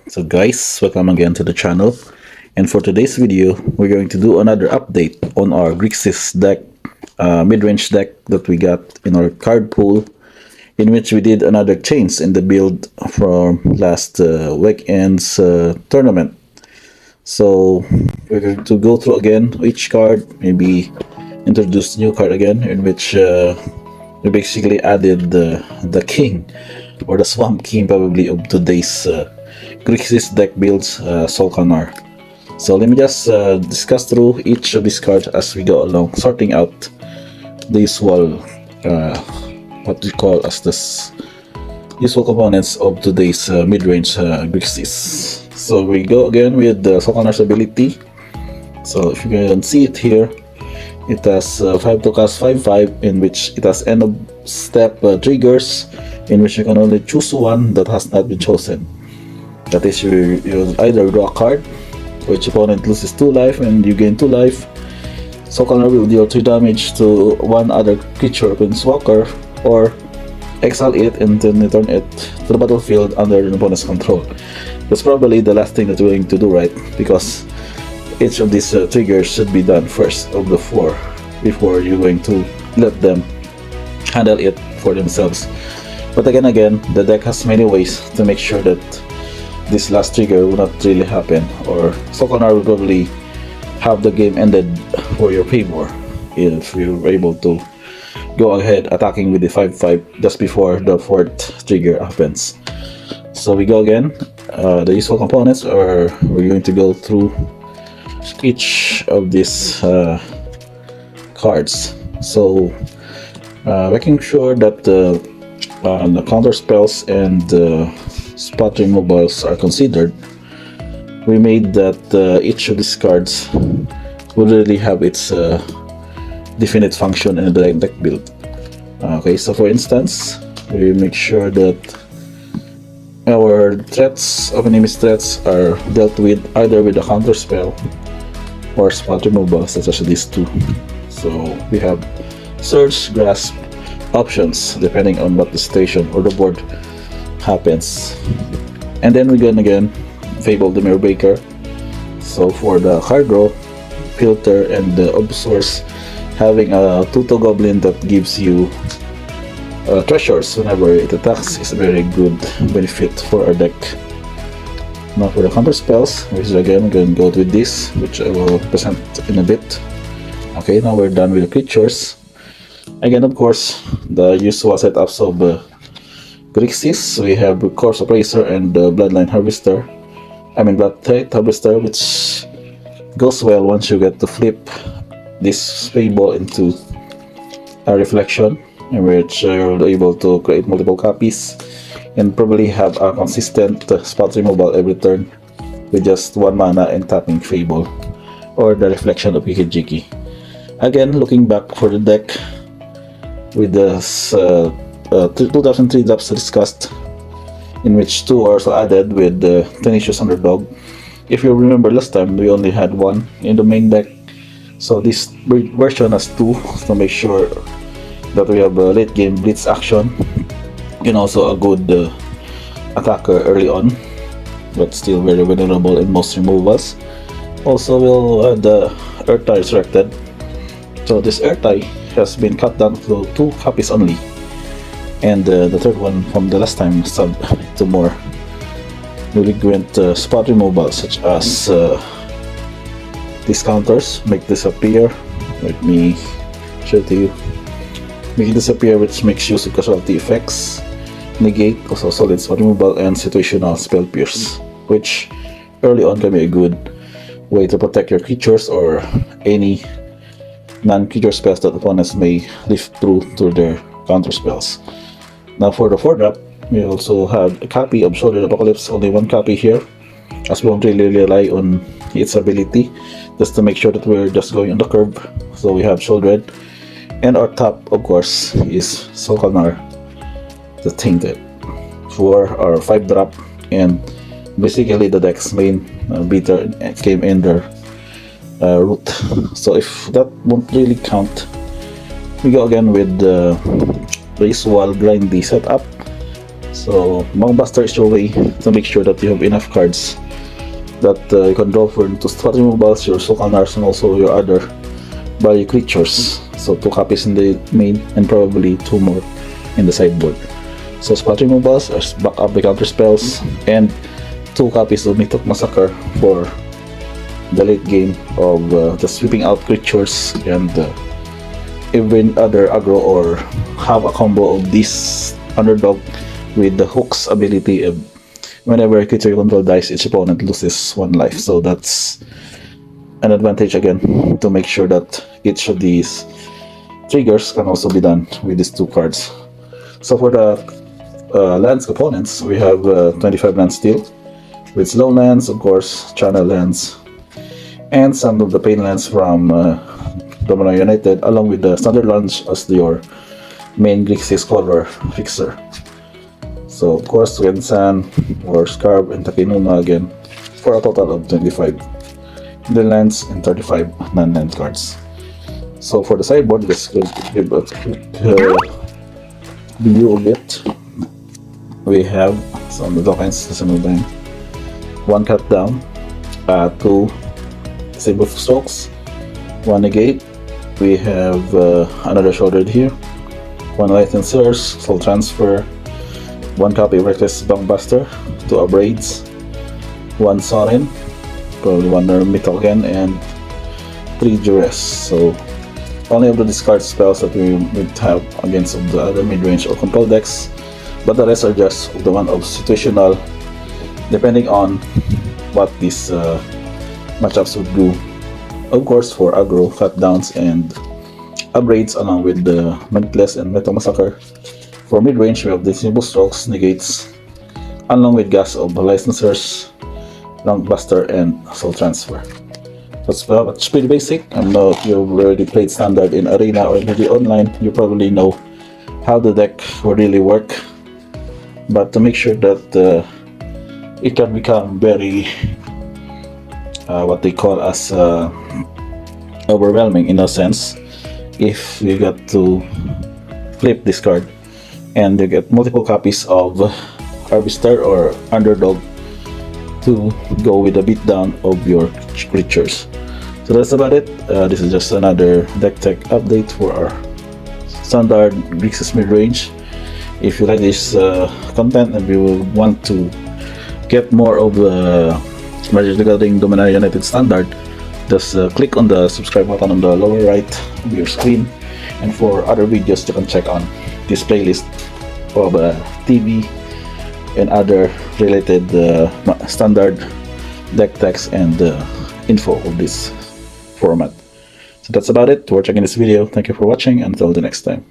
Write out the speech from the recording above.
So guys, welcome again to the channel, and for today's video we're going to do another update on our Grixis deck, mid-range deck that we got in our card pool, in which we did another change in the build from last weekend's tournament. So we're going to go through again each card, maybe introduce new card again, in which we basically added the king or the swamp king probably of today's Grixis deck builds, Solkanar. So let me just discuss through each of these cards as we go along, sorting out the usual what we call as the usual components of today's mid-range Grixis. So we go again with the Solkanar's ability. So if you can see it here, it has 5 to cast 5/5, in which it has end of step triggers, in which you can only choose one that has not been chosen. That is, you either draw a card, which opponent loses 2 life and you gain 2 life. Solkanar will deal 3 damage to one other creature Planeswalker, or exile it and then return it to the battlefield under the opponent's control. That's probably the last thing that we're going to do, right? Because each of these triggers should be done first of the 4 before you're going to let them handle it for themselves. But again, the deck has many ways to make sure that this last trigger will not really happen, or Solkanar will probably have the game ended for your favor if you're able to go ahead attacking with the 5/5 just before the 4th trigger happens. So we go again. The useful components are, we're going to go through each of these cards. So making sure that the counter spells and spot removals are considered, we made that each of these cards will really have its definite function in the deck build. Okay, so for instance, we make sure that our threats of enemy's threats are dealt with either with a counter spell or spot removal, such as these two. So we have Surge, Grasp options depending on what the station or the board happens. And then we again Fable the Mirror Breaker. So for the card draw, filter, and the Obsource, having a Tuto Goblin that gives you treasures whenever it attacks is a very good benefit for our deck. Now for the counter spells, which again I'm going to go with this, which I will present in a bit. Okay, now we're done with the creatures. Again, of course, the usual setups of Grixis. We have Corpse Appraiser and Bloodline Harvester. Blood Tide Harvester, which goes well once you get to flip this Fable into a reflection, in which you're able to create multiple copies and probably have a consistent spot removal every turn with just 1 mana and tapping Fable or the reflection of Ikijiki. Again, looking back for the deck with the 2003 drops discussed, in which 2 are also added with the Tenacious Underdog. If you remember last time, we only had 1 in the main deck, so this version has 2 to make sure that we have a late game blitz action and also a good attacker early on, but still very vulnerable in most removals. Also, we'll add the Earth Resurrected. So this Earth has been cut down to 2 copies only, and the third one from the last time sub to more elegant spot removal, such as these counters. Make disappear. Let me show to you. Make it disappear, which makes use of casualty effects. Negate, also solid spot removal, and situational spell pierce, which early on can be a good way to protect your creatures or any non-creature spells that opponents may live through to their counter spells. Now for the 4-drop, we also have a copy of Shoulder Apocalypse, only 1 copy here, as we won't really rely on its ability, just to make sure that we're just going on the curve. So we have Shouldered, and our top, of course, is Solkanar the Tainted for our 5-drop, and basically the deck's main beater came in their root. So if that won't really count, we go again with the usual grindy setup, So Monkbuster is your way to make sure that you have enough cards that you can draw for to spot removals, your soul canals, and also your other value creatures. So 2 copies in the main and probably 2 more in the sideboard. So spot removals are back up the counter spells, and 2 copies of Mythic Massacre for the late game of just sweeping out creatures and even other aggro, or have a combo of this underdog with the Hook's ability of whenever a creature you control dies, each opponent loses 1 life. So that's an advantage again to make sure that each of these triggers can also be done with these 2 cards. So for the lands components, we have 25 lands still, with slow lands, of course, channel lands, and some of the pain lands from Dominaria United, along with the standard lands as your main Grixis color fixer. So of course, Wensan or Scarab and Takinuma again, for a total of 25 the lands and 35 non-land cards. So for the sideboard, let's give a quick review of it. We have some of the tokens, some of them. 1 cut down, 2 Disable Strokes, 1 negate. We have another shouldered here, 1 Lightning Source, Soul Transfer, 1 copy of Reckless Buster, 2 Abrades, 1 Sorin, probably 1 Hermit again, and 3 Duress. So only of the discard spells that we would have against of the other mid-range or control decks, but the rest are just the one of situational, depending on what these matchups would do. Of course, for aggro, cutdowns, and upgrades, along with the Mentless and Metal Massacre. For mid-range, we have the Disable Strokes, Negates, along with Gas of Licensers, Buster, and Soul Transfer. That's pretty basic. I know if you've already played Standard in Arena or maybe online, you probably know how the deck will really work. But to make sure that it can become very what they call as overwhelming in a sense, if you got to flip this card and you get multiple copies of Harvester or Underdog to go with a beatdown of your creatures. So that's about it. This is just another deck tech update for our Standard Grixis Midrange. If you like this content and you will want to get more of Magic the Gathering Dominaria United Standard, just click on the subscribe button on the lower right of your screen. And for other videos, you can check on this playlist of TV and other related standard deck techs and info of this format. So that's about it. We're checking this video. Thank you for watching. Until the next time.